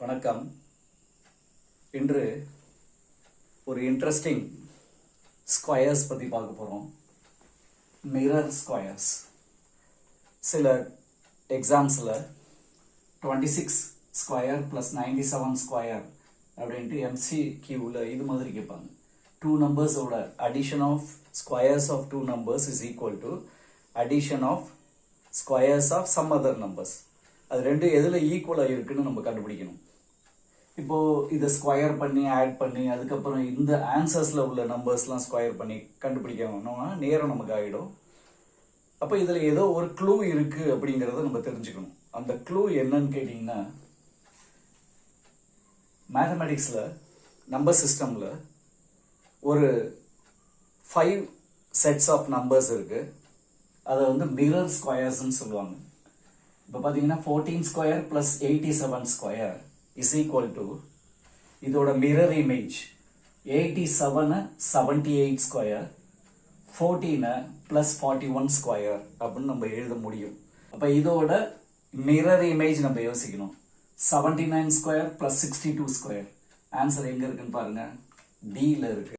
வணக்கம். இன்று ஒரு இன்ட்ரெஸ்டிங் ஸ்கொயர்ஸ் பற்றி பார்க்க போகிறோம். Mirror squares. சில எக்ஸாம்ஸில் 26 ஸ்கொயர் ப்ளஸ் 97 ஸ்கொயர் அப்படின்ட்டு MCQவில் இது மாதிரி கேட்பாங்க. டூ நம்பர்ஸோட addition of squares of two numbers is equal to addition of squares of some other numbers. அது ரெண்டு எதில் ஈக்குவலாக இருக்குன்னு நம்ம கண்டுபிடிக்கணும். இப்போது இதை ஸ்கொயர் பண்ணி ஆட் பண்ணி அதுக்கப்புறம் இந்த ஆன்சர்ஸில் உள்ள நம்பர்ஸ்லாம் ஸ்கொயர் பண்ணி கண்டுபிடிக்கணும்னா நேரம் நமக்கு ஆகிடும். அப்போ இதில் ஏதோ ஒரு க்ளூ இருக்குது அப்படிங்கிறத நம்ம தெரிஞ்சுக்கணும். அந்த க்ளூ என்னன்னு கேட்டிங்கன்னா, மேத்தமெட்டிக்ஸில் நம்பர் சிஸ்டமில் ஒரு 5 செட்ஸ் ஆஃப் நம்பர்ஸ் இருக்குது. அதை வந்து மிரர் ஸ்கொயர்ஸ்ன்னு சொல்லுவாங்க. இப்போ பார்த்தீங்கன்னா 14 square plus 87 square is equal to இதோட mirror image 87 78 square 14 plus 41 square அப்படின்னு நம்ம எழுத முடியும். அப்போ இதோட மிரர் இமேஜ் நம்ம யோசிக்கணும். 79 ஸ்கொயர் ப்ளஸ் 62 ஸ்கொயர். ஆன்சர் எங்கே இருக்குன்னு பாருங்க, டியில் இருக்கு.